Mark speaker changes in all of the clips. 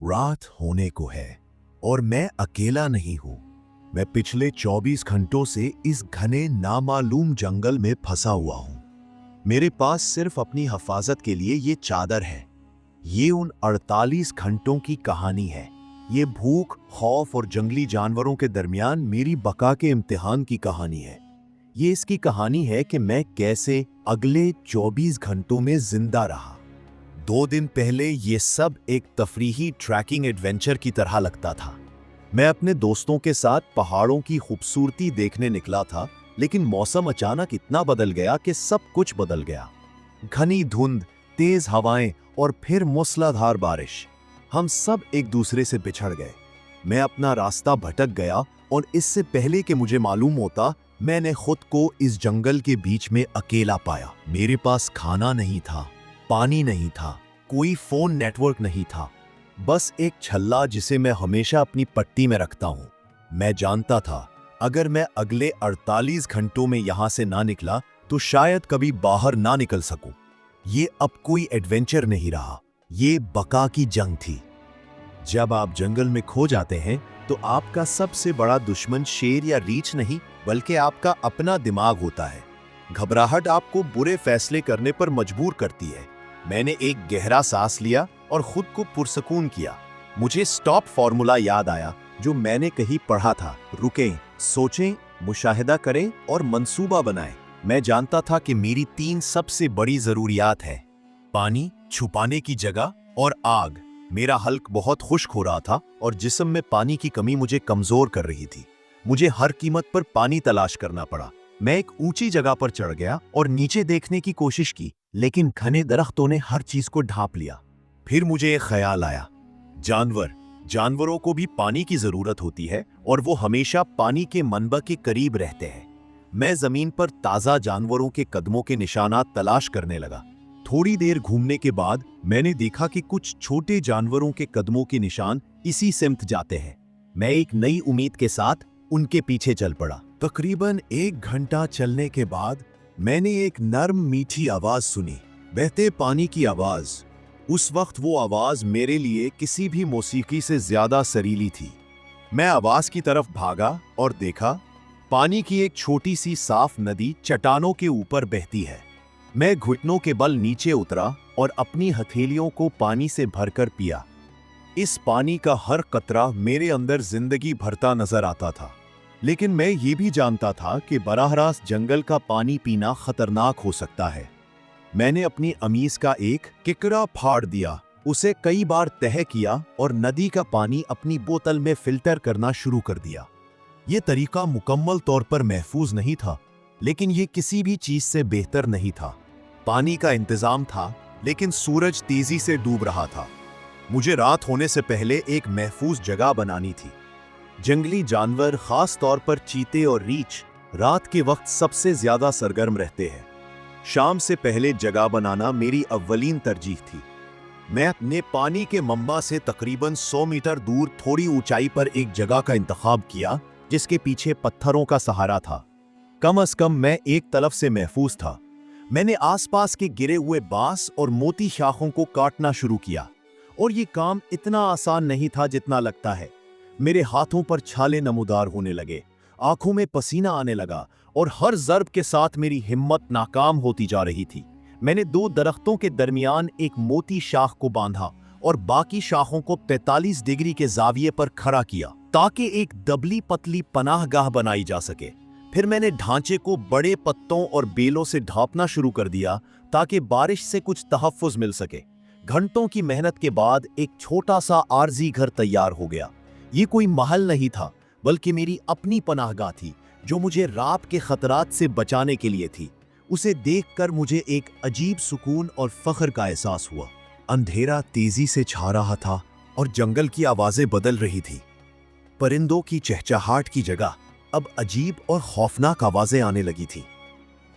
Speaker 1: रात होने को है और मैं अकेला नहीं हूं। मैं पिछले 24 घंटों से इस घने नामालूम जंगल में फंसा हुआ हूं। मेरे पास सिर्फ अपनी हिफाजत के लिए ये चादर है। ये उन 48 घंटों की कहानी है। ये भूख, खौफ और जंगली जानवरों के दरमियान मेरी बका के इम्तिहान की कहानी है। ये इसकी कहानी है कि मैं कैसे अगले 24 घंटों में जिंदा रहा। 2 दिन पहले ये सब एक तफरीही ट्रैकिंग एडवेंचर की तरह लगता था। मैं अपने दोस्तों के साथ पहाड़ों की खूबसूरती देखने निकला था, लेकिन मौसम अचानक इतना बदल गया कि सब कुछ बदल गया। घनी धुंध, तेज हवाएं और फिर मूसलाधार बारिश। हम सब एक दूसरे से बिछड़ गए। मैं अपना रास्ता भटक गया और इससे पहले कि मुझे मालूम होता, मैंने खुद को इस जंगल के बीच में अकेला पाया। मेरे पास खाना नहीं था, पानी नहीं था, कोई फोन नेटवर्क नहीं था, बस एक छल्ला जिसे मैं हमेशा अपनी पट्टी में रखता हूं। मैं जानता था अगर मैं अगले 48 घंटों में यहां से ना निकला तो शायद कभी बाहर ना निकल सकूं। ये अब कोई एडवेंचर नहीं रहा, ये बका की जंग थी। जब आप जंगल में खो जाते हैं तो आपका सबसे बड़ा दुश्मन शेर या रीछ नहीं, बल्कि आपका अपना दिमाग होता है। घबराहट आपको बुरे फैसले करने पर मजबूर करती है। मैंने एक गहरा सांस लिया और खुद को पुरसकून किया। मुझे स्टॉप फॉर्मूला याद आया जो मैंने कहीं पढ़ा था। रुकें, सोचें, मुशाहिदा करें और मंसूबा बनाएं। मैं जानता था कि मेरी 3 सबसे बड़ी जरूरियात है: पानी, छुपाने की जगह और आग। मेरा हल्क बहुत खुश्क हो रहा था और जिस्म में पानी की कमी मुझे कमजोर कर रही थी। मुझे हर कीमत पर पानी तलाश करना पड़ा। मैं एक ऊंची जगह पर चढ़ गया और नीचे देखने की कोशिश की, लेकिन घने दरख्तों ने हर चीज को ढांप लिया। फिर मुझे एक ख्याल आया, जानवरों को भी पानी की जरूरत होती है और वो हमेशा पानी के मनबा के करीब रहते हैं। मैं जमीन पर ताजा जानवरों के कदमों के निशानात तलाश करने लगा। थोड़ी देर घूमने के बाद मैंने देखा कि कुछ छोटे जानवरों के कदमों के निशान इसी सिमत जाते हैं। मैं एक नई उम्मीद के साथ उनके पीछे चल पड़ा। तकरीबन 1 घंटा चलने के बाद मैंने एक नर्म मीठी आवाज सुनी, बहते पानी की आवाज। उस वक्त वो आवाज मेरे लिए किसी भी मौसीकी से ज्यादा सरीली थी। मैं आवाज की तरफ भागा और देखा, पानी की एक छोटी सी साफ नदी चट्टानों के ऊपर बहती है। मैं घुटनों के बल नीचे उतरा और अपनी हथेलियों को पानी से भरकर पिया। इस पानी का हर कतरा मेरे अंदर जिंदगी भरता नजर आता था, लेकिन मैं ये भी जानता था कि बराह रास्त जंगल का पानी पीना खतरनाक हो सकता है। मैंने अपनी अमीज का एक किकरा फाड़ दिया, उसे कई बार तह किया और नदी का पानी अपनी बोतल में फिल्टर करना शुरू कर दिया। ये तरीका मुकम्मल तौर पर महफूज नहीं था, लेकिन ये किसी भी चीज से बेहतर नहीं था। पानी का इंतजाम था, लेकिन सूरज तेजी से डूब रहा था। मुझे रात होने से पहले एक महफूज जगह बनानी थी। जंगली जानवर, खास तौर पर चीते और रीछ, रात के वक्त सबसे ज्यादा सरगर्म रहते हैं। शाम से पहले जगह बनाना मेरी अव्वलीन तरजीह थी। मैं अपने पानी के मंबा से तकरीबन 100 मीटर दूर थोड़ी ऊंचाई पर एक जगह का इंतखाब किया, जिसके पीछे पत्थरों का सहारा था। कम से कम मैं एक तरफ से महफूज था। मैंने आसपास के गिरे हुए बांस और मोती शाखों को काटना शुरू किया, और ये काम इतना आसान नहीं था जितना लगता है। मेरे हाथों पर छाले नमूदार होने लगे, आंखों में पसीना आने लगा और हर ज़र्ब के साथ मेरी हिम्मत नाकाम होती जा रही थी। मैंने 2 दरख्तों के दरमियान एक मोती शाख को बांधा और बाकी शाखों को 45 डिग्री के जाविये पर खड़ा किया, ताकि एक दबली पतली पनाहगाह बनाई जा सके। फिर मैंने ढांचे को बड़े पत्तों और बेलों से ढांपना शुरू कर दिया, ताकि बारिश से कुछ तहफ़्फ़ुज़ मिल सके। घंटों की मेहनत के बाद एक छोटा सा आरजी घर तैयार हो गया। ये कोई महल नहीं था, बल्कि मेरी अपनी पनाहगाह थी, जो मुझे रात के खतरात से बचाने के लिए थी। उसे देखकर मुझे एक अजीब सुकून और फख्र का एहसास हुआ। अंधेरा तेजी से छा रहा था और जंगल की आवाजें बदल रही थी। परिंदों की चहचहाट की जगह अब अजीब और खौफनाक आवाजें आने लगी थी।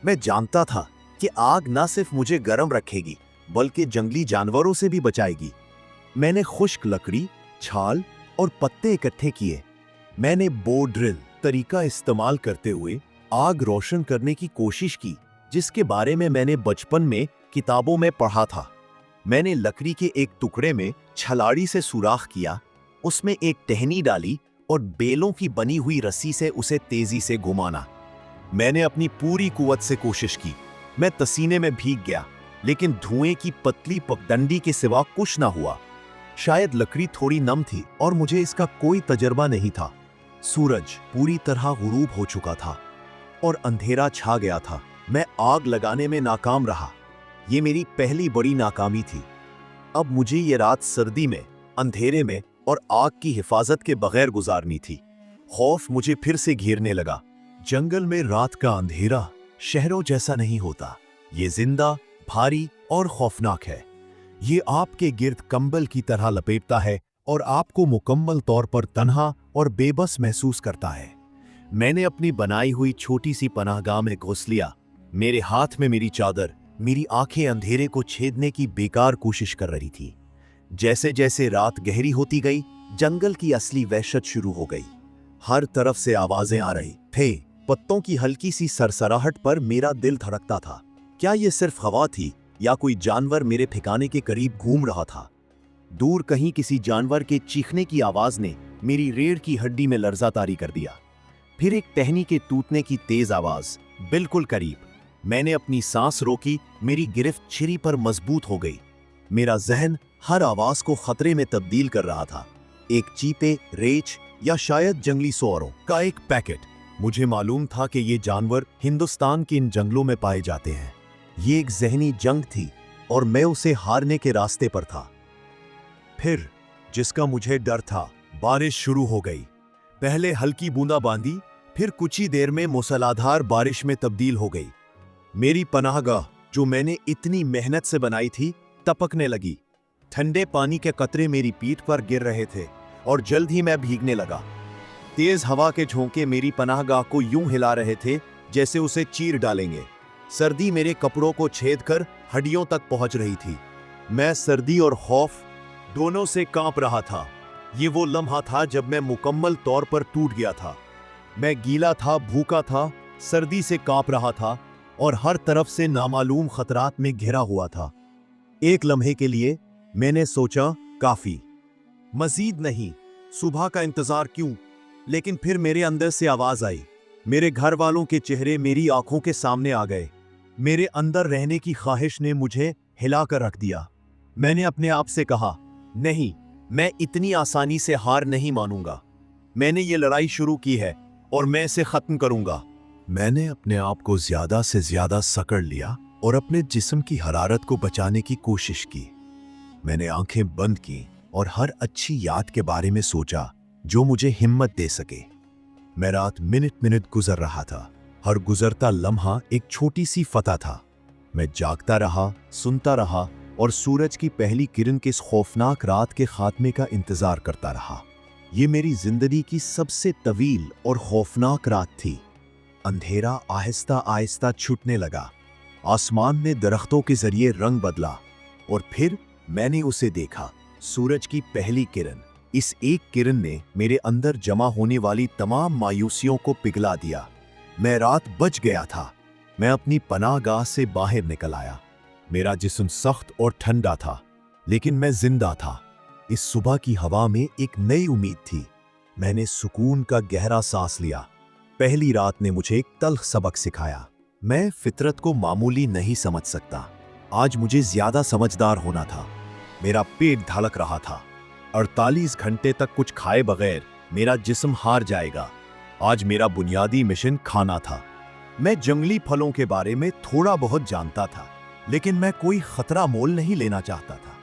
Speaker 1: मैं जानता था कि आग न सिर्फ मुझे गर्म रखेगी, बल्कि जंगली जानवरों से भी बचाएगी। मैंने खुश्क लकड़ी, छाल और पत्ते इकट्ठे किए। मैंने बो ड्रिल तरीका इस्तेमाल करते हुए आग रोशन करने की कोशिश की, जिसके बारे में मैंने बचपन में किताबों में पढ़ा था। मैंने लकड़ी के एक टुकड़े में छलाड़ी से सुराख किया, उसमें एक टहनी डाली और बेलों की बनी हुई रस्सी से उसे तेजी से घुमाना। मैंने अपनी पूरी कुव्वत से कोशिश की। मैं पसीने में भीग गया, लेकिन धुएं की पतली पगडंडी के सिवा कुछ ना हुआ। शायद लकड़ी थोड़ी नम थी और मुझे इसका कोई तजर्बा नहीं था। सूरज पूरी तरह गुरूब हो चुका था और अंधेरा छा गया था। मैं आग लगाने में नाकाम रहा। ये मेरी पहली बड़ी नाकामी थी। अब मुझे ये रात सर्दी में, अंधेरे में और आग की हिफाजत के बगैर गुजारनी थी। खौफ मुझे फिर से घेरने लगा। जंगल में रात का अंधेरा शहरों जैसा नहीं होता। ये जिंदा, भारी और खौफनाक है। ये आपके गिर्द कंबल की तरह लपेटता है और आपको मुकम्मल तौर पर तन्हा और बेबस महसूस करता है। मैंने अपनी बनाई हुई छोटी सी पनाहगाह में घुस लिया। मेरे हाथ में मेरी चादर, मेरी आंखें अंधेरे को छेदने की बेकार कोशिश कर रही थी। जैसे जैसे रात गहरी होती गई, जंगल की असली वहशत शुरू हो गई। हर तरफ से आवाजें आ रही थे। पत्तों की हल्की सी सरसराहट पर मेरा दिल धड़कता था। क्या ये सिर्फ हवा थी या कोई जानवर मेरे ठिकाने के करीब घूम रहा था? दूर कहीं किसी जानवर के चीखने की आवाज ने मेरी रीढ़ की हड्डी में लर्जा तारी कर दिया। फिर एक टहनी के टूटने की तेज आवाज, बिल्कुल करीब। मैंने अपनी सांस रोकी। मेरी गिरफ्त छिरी पर मजबूत हो गई। मेरा जहन हर आवाज को खतरे में तब्दील कर रहा था। एक चीते, रेच या शायद जंगली सुअरों का एक पैकेट। मुझे मालूम था कि ये जानवर हिंदुस्तान के इन जंगलों में पाए जाते हैं। ये एक जहनी जंग थी और मैं उसे हारने के रास्ते पर था। फिर जिसका मुझे डर था, बारिश शुरू हो गई। पहले हल्की बूंदाबांदी, फिर कुछ ही देर में मूसलाधार बारिश में तब्दील हो गई। मेरी पनाहगाह, जो मैंने इतनी मेहनत से बनाई थी, टपकने लगी। ठंडे पानी के कतरे मेरी पीठ पर गिर रहे थे और जल्द ही मैं भीगने लगा। तेज हवा के झोंके मेरी पनाहगाह को यूं हिला रहे थे जैसे उसे चीर डालेंगे। सर्दी मेरे कपड़ों को छेद कर हड्डियों तक पहुंच रही थी। मैं सर्दी और खौफ दोनों से कांप रहा था। ये वो लम्हा था जब मैं मुकम्मल तौर पर टूट गया था। मैं गीला था, भूखा था, सर्दी से कांप रहा था और हर तरफ से नामालूम खतरात में घिरा हुआ था। एक लम्हे के लिए मैंने सोचा, काफी, मजीद नहीं, सुबह का इंतजार क्यों? लेकिन फिर मेरे अंदर से आवाज आई। मेरे घर वालों के चेहरे मेरी आंखों के सामने आ गए। मेरे अंदर रहने की ख्वाहिश ने मुझे हिला कर रख दिया। मैंने अपने आप से कहा, नहीं, मैं इतनी आसानी से हार नहीं मानूंगा। मैंने ये लड़ाई शुरू की है और मैं इसे खत्म करूंगा। मैंने अपने आप को ज्यादा से ज्यादा सकड़ लिया और अपने जिस्म की हरारत को बचाने की कोशिश की। मैंने आंखें बंद की और हर अच्छी याद के बारे में सोचा जो मुझे हिम्मत दे सके। मैं रात मिनट मिनट गुजर रहा था। हर गुजरता लम्हा एक छोटी सी फतह था। मैं जागता रहा, सुनता रहा और सूरज की पहली किरण के इस खौफनाक रात के खात्मे का इंतजार करता रहा। ये मेरी जिंदगी की सबसे तवील और खौफनाक रात थी। अंधेरा आहिस्ता आहिस्ता छूटने लगा। आसमान ने दरख्तों के जरिए रंग बदला और फिर मैंने उसे देखा, सूरज की पहली किरण। इस एक किरण ने मेरे अंदर जमा होने वाली तमाम मायूसियों को पिघला दिया। मैं रात बच गया था। मैं अपनी पनाहगाह से बाहर निकल आया। मेरा जिस्म सख्त और ठंडा था, लेकिन मैं जिंदा था। इस सुबह की हवा में एक नई उम्मीद थी। मैंने सुकून का गहरा सांस लिया। पहली रात ने मुझे एक तल्ख सबक सिखाया। मैं फितरत को मामूली नहीं समझ सकता। आज मुझे ज्यादा समझदार होना था। मेरा पेट धड़क रहा था। 48 घंटे तक कुछ खाए बगैर मेरा जिस्म हार जाएगा। आज मेरा बुनियादी मिशन खाना था। मैं जंगली फलों के बारे में थोड़ा बहुत जानता था, लेकिन मैं कोई खतरा मोल नहीं लेना चाहता था।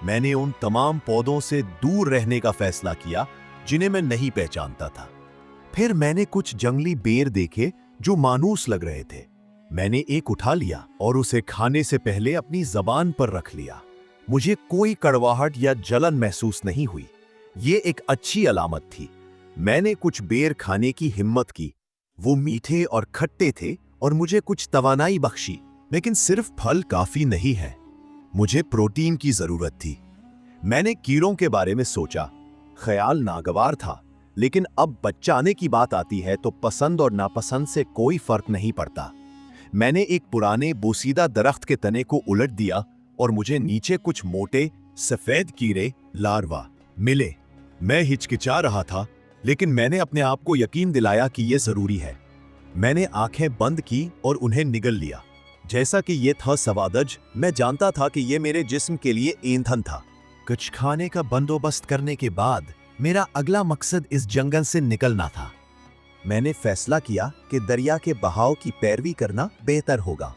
Speaker 1: मैंने उन तमाम पौधों से दूर रहने का फैसला किया जिन्हें मैं नहीं पहचानता था। फिर मैंने कुछ जंगली बेर देखे जो मानूस लग रहे थे। मैंने एक उठा लिया और उसे खाने से पहले अपनी जबान पर रख लिया। मुझे कोई कड़वाहट या जलन महसूस नहीं हुई। ये एक अच्छी अलामत थी। मैंने कुछ बेर खाने की हिम्मत की। वो मीठे और खट्टे थे और मुझे कुछ तवानाई बख्शी। लेकिन सिर्फ फल काफी नहीं है, मुझे प्रोटीन की जरूरत थी। मैंने कीड़ों के बारे में सोचा। ख्याल नागवार था, लेकिन अब बच्चा आने की बात आती है तो पसंद और नापसंद से कोई फर्क नहीं पड़ता। मैंने एक पुराने बोसीदा दरख्त के तने को उलट दिया और मुझे नीचे कुछ मोटे सफेद कीड़े लार्वा मिले। मैं हिचकिचा रहा था, लेकिन मैंने अपने आप को यकीन दिलाया कि यह जरूरी है। मैंने आंखें बंद की और उन्हें निगल लिया। जैसा कि यह था सवादज, मैं जानता था कि यह मेरे जिस्म के लिए ईंधन था। कुछ खाने का बंदोबस्त करने के बाद मेरा अगला मकसद इस जंगल से निकलना था। मैंने फैसला किया कि दरिया के बहाव की पैरवी करना बेहतर होगा।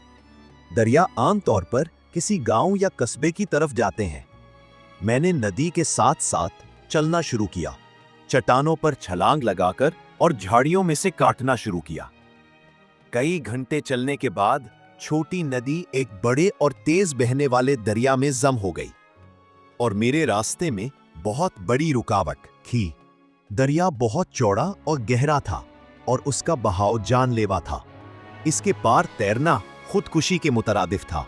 Speaker 1: दरिया आमतौर पर किसी गांव या कस्बे की तरफ जाते हैं। मैंने नदी के साथ साथ चलना शुरू किया, चट्टानों पर छलांग लगाकर और झाड़ियों में से काटना शुरू किया। कई घंटे चलने के बाद छोटी नदी एक बड़े और तेज बहने वाले दरिया में जम हो गई और मेरे रास्ते में बहुत बड़ी रुकावट थी। दरिया बहुत चौड़ा और गहरा था और उसका बहाव जानलेवा था। इसके पार तैरना खुदकुशी के मुतरादिफ था।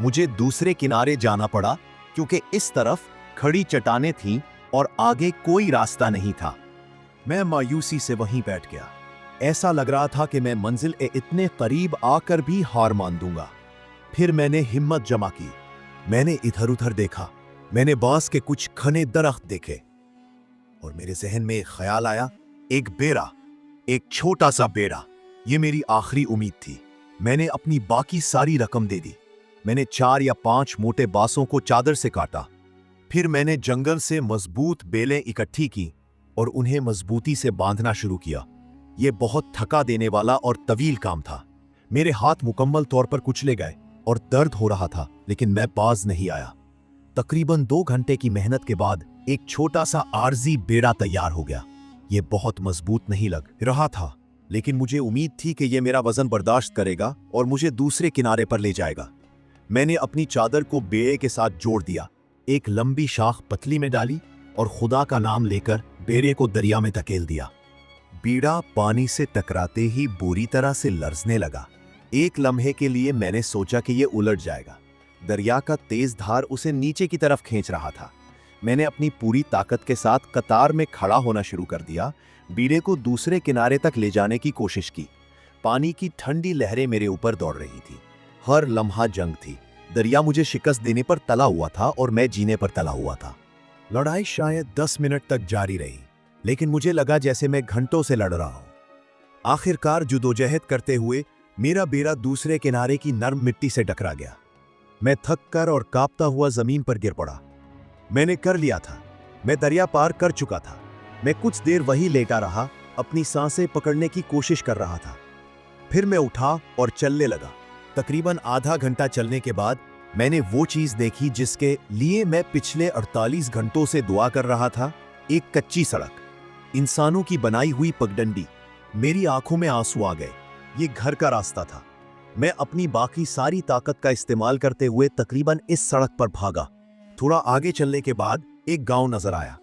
Speaker 1: मुझे दूसरे किनारे जाना पड़ा क्योंकि इस तरफ खड़ी चट्टानें थीं और आगे कोई रास्ता नहीं था। मैं मायूसी से वहीं बैठ गया। ऐसा लग रहा था कि मैं मंजिल के इतने करीब आकर भी हार मान दूंगा। फिर मैंने हिम्मत जमा की। मैंने इधर-उधर देखा। मैंने बांस के कुछ घने दरख्त देखे और मेरे जहन में एक ख्याल आया, एक बेड़ा, एक छोटा सा बेड़ा। ये मेरी आखिरी उम्मीद थी। मैंने अपनी बाकी सारी रकम दे दी। मैंने 4 या 5 मोटे बांसों को चादर से काटा। फिर मैंने जंगल से मजबूत बेलें इकट्ठी की और उन्हें मजबूती से बांधना शुरू किया। यह बहुत थका देने वाला और तवील काम था। मेरे हाथ मुकम्मल तौर पर कुचले गए और दर्द हो रहा था, लेकिन मैं बाज नहीं आया। तकरीबन 2 घंटे की मेहनत के बाद एक छोटा सा आरजी बेड़ा तैयार हो गया। यह बहुत मजबूत नहीं लग रहा था, लेकिन मुझे उम्मीद थी कि यह मेरा वजन बर्दाश्त करेगा और मुझे दूसरे किनारे पर ले जाएगा। मैंने अपनी चादर को बेड़े के साथ जोड़ दिया, एक लंबी शाख पतली में डाली और खुदा का नाम लेकर बेड़े को दरिया में धकेल दिया। बीड़ा पानी से टकराते ही बुरी तरह से लरजने लगा। एक लम्हे के लिए मैंने सोचा कि यह उलट जाएगा। दरिया का तेज धार उसे नीचे की तरफ खींच रहा था। मैंने अपनी पूरी ताकत के साथ कतार में खड़ा होना शुरू कर दिया। बीड़े को दूसरे किनारे तक ले जाने की कोशिश की। पानी की ठंडी लहरें मेरे ऊपर दौड़ रही थी। हर लम्हा जंग थी। दरिया मुझे शिकस्त देने पर तला हुआ था और मैं जीने पर तला हुआ था। लड़ाई शायद 10 मिनट तक जारी रही, लेकिन मुझे लगा जैसे मैं घंटों से लड़ रहा हूं। आखिरकार जुदोजहद करते हुए मेरा बेड़ा दूसरे किनारे की नर्म मिट्टी से टकरा गया। मैं थक कर और कांपता हुआ जमीन पर गिर पड़ा। मैंने कर लिया था। मैं दरिया पार कर चुका था। मैं कुछ देर वहीं लेटा रहा, अपनी सांसें पकड़ने की कोशिश कर रहा था। फिर मैं उठा और चलने लगा। तकरीबन आधा घंटा चलने के बाद मैंने वो चीज देखी जिसके लिए मैं पिछले 48 घंटों से दुआ कर रहा था। एक कच्ची सड़क, इंसानों की बनाई हुई पगडंडी। मेरी आंखों में आंसू आ गए। ये घर का रास्ता था। मैं अपनी बाकी सारी ताकत का इस्तेमाल करते हुए तकरीबन इस सड़क पर भागा। थोड़ा आगे चलने के बाद एक गांव नजर आया।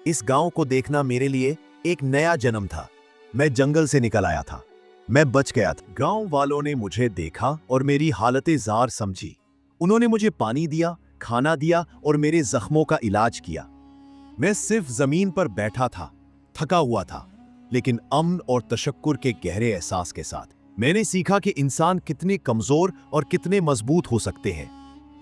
Speaker 1: इस गांव को देखना मेरे लिए एक नया जन्म था। मैं जंगल से निकल आया था। मैं बच गया था। गांव वालों ने मुझे देखा और मेरी हालतें जार समझी। उन्होंने मुझे पानी दिया, खाना दिया और मेरे जख्मों का इलाज किया। मैं सिर्फ जमीन पर बैठा था, थका हुआ था, लेकिन अमन और तशक्कुर के गहरे एहसास के साथ। मैंने सीखा कि इंसान कितने कमजोर और कितने मजबूत हो सकते हैं।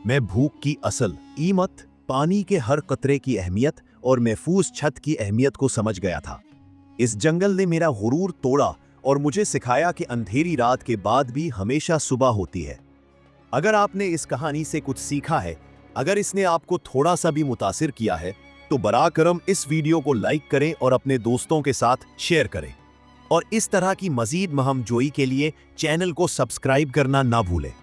Speaker 1: मैं भूख की असल कीमत, पानी के हर कतरे की अहमियत और महफूज छत की अहमियत को समझ गया था। इस जंगल ने मेरा गुरूर तोड़ा और मुझे सिखाया कि अंधेरी रात के बाद भी हमेशा सुबह होती है। अगर आपने इस कहानी से कुछ सीखा है, अगर इसने आपको थोड़ा सा भी मुतासिर किया है, तो बराकरम इस वीडियो को लाइक करें और अपने दोस्तों के साथ शेयर करें। और इस तरह की मजीद महम जोई के लिए चैनल को सब्सक्राइब करना ना भूलें।